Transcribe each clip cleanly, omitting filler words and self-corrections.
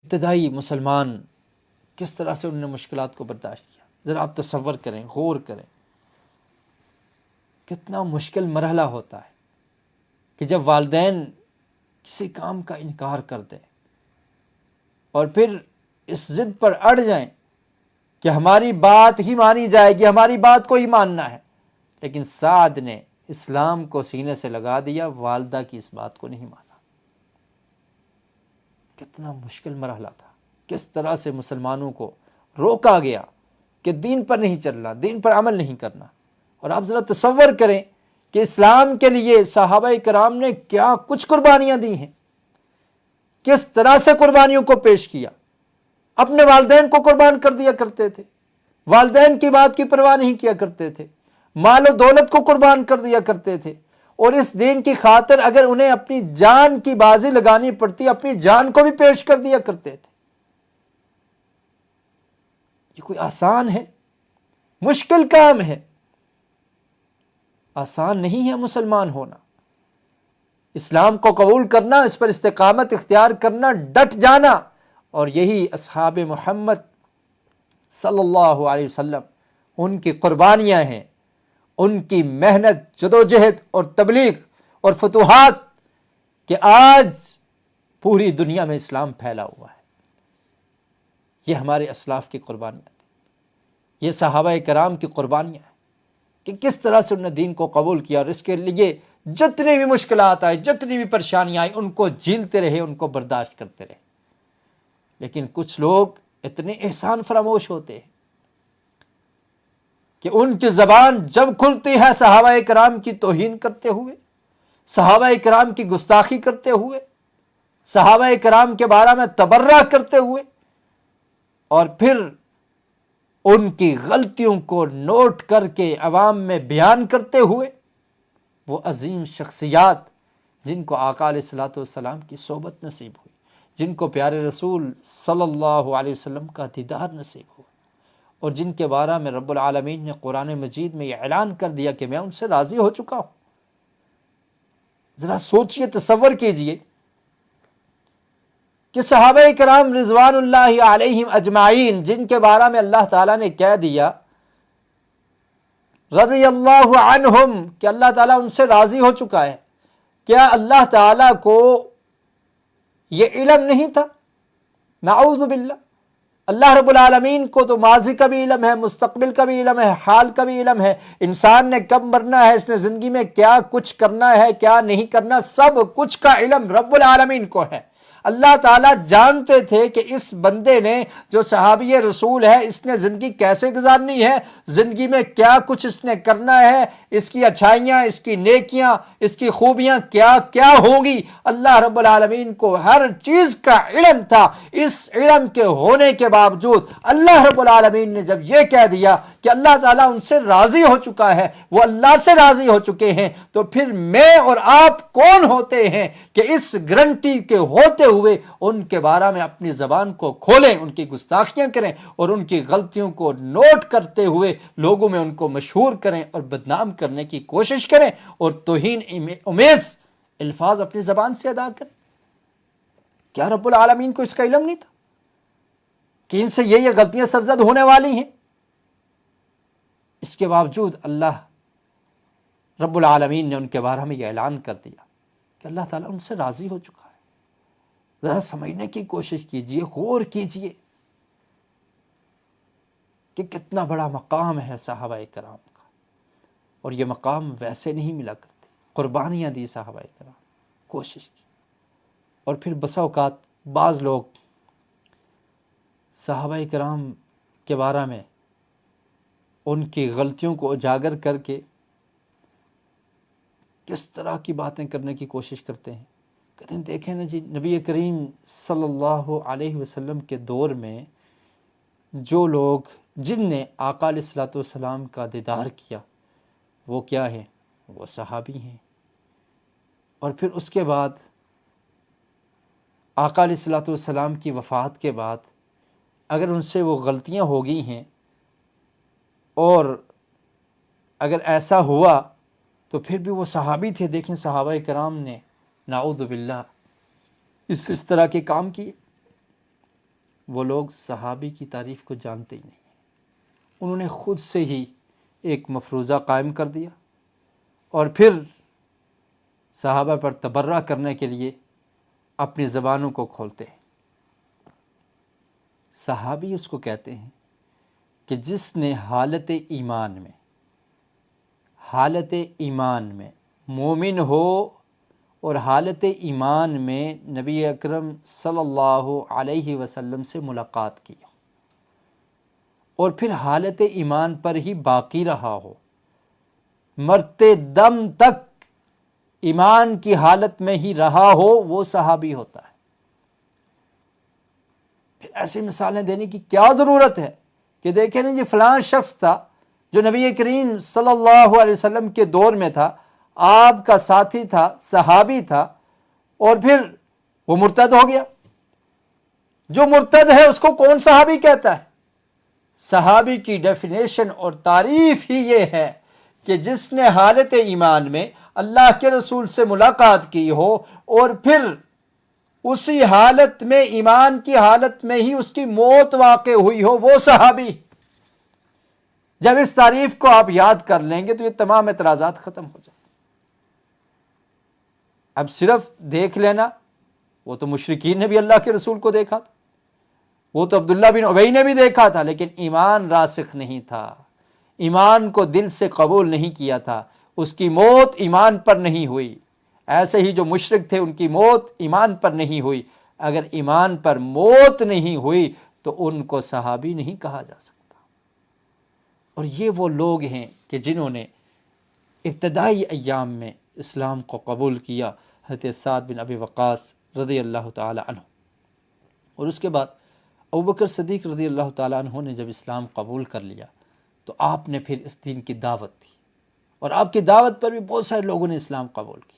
ابتدائی مسلمان کس طرح سے انہوں نے مشکلات کو برداشت کیا، ذرا آپ تصور کریں، غور کریں، کتنا مشکل مرحلہ ہوتا ہے کہ جب والدین کسی کام کا انکار کر دیں اور پھر اس ضد پر اڑ جائیں کہ ہماری بات ہی مانی جائے گی، ہماری بات کو ہی ماننا ہے، لیکن سعد نے اسلام کو سینے سے لگا دیا، والدہ کی اس بات کو نہیں مانا۔ کتنا مشکل مرحلہ تھا، کس طرح سے مسلمانوں کو روکا گیا کہ دین پر نہیں چلنا، دین پر عمل نہیں کرنا۔ اور آپ ذرا تصور کریں کہ اسلام کے لیے صحابہ کرام نے کیا کچھ قربانیاں دی ہیں، کس طرح سے قربانیوں کو پیش کیا۔ اپنے والدین کو قربان کر دیا کرتے تھے، والدین کی بات کی پرواہ نہیں کیا کرتے تھے، مال و دولت کو قربان کر دیا کرتے تھے، اور اس دین کی خاطر اگر انہیں اپنی جان کی بازی لگانی پڑتی اپنی جان کو بھی پیش کر دیا کرتے تھے۔ یہ کوئی آسان ہے؟ مشکل کام ہے، آسان نہیں ہے مسلمان ہونا۔ اسلام کو قبول کرنا، اس پر استقامت اختیار کرنا، ڈٹ جانا، اور یہی اصحاب محمد صلی اللہ علیہ وسلم ان کی قربانیاں ہیں، ان کی محنت، جدوجہد اور تبلیغ اور فتوحات کہ آج پوری دنیا میں اسلام پھیلا ہوا ہے۔ یہ ہمارے اسلاف کی قربانیاں تھیں، یہ صحابہ کرام کی قربانیاں ہیں کہ کس طرح سے انہوں نے دین کو قبول کیا، اور اس کے لیے جتنی بھی مشکلات آئی، جتنی بھی پریشانیاں آئی، ان کو جھیلتے رہے، ان کو برداشت کرتے رہے۔ لیکن کچھ لوگ اتنے احسان فراموش ہوتے ہیں کہ ان کی زبان جب کھلتی ہے صحابہ کرام کی توہین کرتے ہوئے، صحابہ کرام کی گستاخی کرتے ہوئے، صحابہ کرام کے بارے میں تبرہ کرتے ہوئے، اور پھر ان کی غلطیوں کو نوٹ کر کے عوام میں بیان کرتے ہوئے، وہ عظیم شخصیات جن کو آقا علیہ الصلوۃ والسلام کی صحبت نصیب ہوئی، جن کو پیارے رسول صلی اللہ علیہ وسلم کا دیدار نصیب ہوا، اور جن کے بارے میں رب العالمین نے قرآن مجید میں یہ اعلان کر دیا کہ میں ان سے راضی ہو چکا ہوں۔ ذرا سوچئے، تصور کیجئے کہ صحابہ کرام رضوان اللہ علیہم اجمعین، جن کے بارے میں اللہ تعالیٰ نے کہہ دیا رضی اللہ عنہم کہ اللہ تعالیٰ ان سے راضی ہو چکا ہے، کیا اللہ تعالیٰ کو یہ علم نہیں تھا؟ نعوذ باللہ۔ اللہ رب العالمین کو تو ماضی کا بھی علم ہے، مستقبل کا بھی علم ہے، حال کا بھی علم ہے، انسان نے کب مرنا ہے، اس نے زندگی میں کیا کچھ کرنا ہے، کیا نہیں کرنا، سب کچھ کا علم رب العالمین کو ہے۔ اللہ تعالیٰ جانتے تھے کہ اس بندے نے جو صحابی رسول ہے، اس نے زندگی کیسے گزارنی ہے، زندگی میں کیا کچھ اس نے کرنا ہے، اس کی اچھائیاں، اس کی نیکیاں، اس کی خوبیاں کیا کیا ہوں گی۔ اللہ رب العالمین کو ہر چیز کا علم تھا۔ اس علم کے ہونے کے باوجود اللہ رب العالمین نے جب یہ کہہ دیا کہ اللہ تعالیٰ ان سے راضی ہو چکا ہے، وہ اللہ سے راضی ہو چکے ہیں، تو پھر میں اور آپ کون ہوتے ہیں کہ اس گارنٹی کے ہوتے ہوئے ان کے بارے میں اپنی زبان کو کھولیں، ان کی گستاخیاں کریں، اور ان کی غلطیوں کو نوٹ کرتے ہوئے لوگوں میں ان کو مشہور کریں اور بدنام کرنے کی کوشش کریں، اور توہین امیز الفاظ اپنی زبان سے ادا کریں؟ کیا رب العالمین کو اس کا علم نہیں تھا کہ ان سے یہ غلطیاں سرزد ہونے والی ہیں؟ اس کے باوجود اللہ رب العالمین نے ان کے بارے میں یہ اعلان کر دیا کہ اللہ تعالیٰ ان سے راضی ہو چکا ہے۔ ذرا سمجھنے کی کوشش کیجئے، غور کیجئے کہ کتنا بڑا مقام ہے صحابہ کرام کا، اور یہ مقام ویسے نہیں ملا کرتے۔ قربانیاں دی صحابہ کرام، کوشش کی، اور پھر بسا اوقات بعض لوگ صحابہ کرام کے بارے میں ان کی غلطیوں کو اجاگر کر کے کس طرح کی باتیں کرنے کی کوشش کرتے ہیں۔ کہتے ہیں دیکھیں نا جی، نبی کریم صلی اللہ علیہ وسلم کے دور میں جو لوگ جن نے آقا علیہ الصلوۃ والسلام کا دیدار کیا، وہ کیا ہیں؟ وہ صحابی ہیں۔ اور پھر اس کے بعد آقا علیہ الصلوۃ والسلام کی وفات کے بعد اگر ان سے وہ غلطیاں ہو گئی ہیں، اور اگر ایسا ہوا تو پھر بھی وہ صحابی تھے۔ دیکھیں صحابہ کرام نے نعوذ باللہ اس طرح کے کام کیے۔ وہ لوگ صحابی کی تعریف کو جانتے ہی نہیں، انہوں نے خود سے ہی ایک مفروضہ قائم کر دیا اور پھر صحابہ پر تبرہ کرنے کے لیے اپنی زبانوں کو کھولتے ہیں۔ صحابی اس کو کہتے ہیں کہ جس نے حالت ایمان میں مومن ہو اور حالت ایمان میں نبی اکرم صلی اللہ علیہ وسلم سے ملاقات کی ہو اور پھر حالت ایمان پر ہی باقی رہا ہو، مرتے دم تک ایمان کی حالت میں ہی رہا ہو، وہ صحابی ہوتا ہے۔ پھر ایسی مثالیں دینے کی کیا ضرورت ہے کہ دیکھیں نا، یہ فلاں شخص تھا جو نبی کریم صلی اللہ علیہ وسلم کے دور میں تھا، آپ کا ساتھی تھا، صحابی تھا، اور پھر وہ مرتد ہو گیا۔ جو مرتد ہے اس کو کون صحابی کہتا ہے؟ صحابی کی ڈیفینیشن اور تعریف ہی یہ ہے کہ جس نے حالت ایمان میں اللہ کے رسول سے ملاقات کی ہو اور پھر اسی حالت میں، ایمان کی حالت میں ہی اس کی موت واقع ہوئی ہو، وہ صحابی۔ جب اس تعریف کو آپ یاد کر لیں گے تو یہ تمام اعتراضات ختم ہو جائیں۔ اب صرف دیکھ لینا، وہ تو مشرکین نے بھی اللہ کے رسول کو دیکھا تھا، وہ تو عبداللہ بن ابی نے بھی دیکھا تھا، لیکن ایمان راسخ نہیں تھا، ایمان کو دل سے قبول نہیں کیا تھا، اس کی موت ایمان پر نہیں ہوئی۔ ایسے ہی جو مشرک تھے ان کی موت ایمان پر نہیں ہوئی۔ اگر ایمان پر موت نہیں ہوئی تو ان کو صحابی نہیں کہا جا سکتا۔ اور یہ وہ لوگ ہیں کہ جنہوں نے ابتدائی ایام میں اسلام کو قبول کیا، حضرت سعد بن ابی وقاص رضی اللہ تعالی عنہ، اور اس کے بعد ابوبکر صدیق رضی اللہ تعالیٰ عنہ نے جب اسلام قبول کر لیا تو آپ نے پھر اس دین کی دعوت دی، اور آپ کی دعوت پر بھی بہت سارے لوگوں نے اسلام قبول کیا،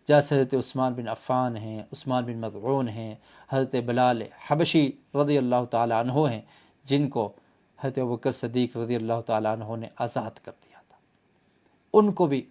جیسے حضرت عثمان بن عفان ہیں، عثمان بن مظعون ہیں، حضرت بلال حبشی رضی اللہ تعالیٰ عنہ ہیں، جن کو حضرت ابوبکر صدیق رضی اللہ تعالیٰ عنہ نے آزاد کر دیا تھا۔ ان کو بھی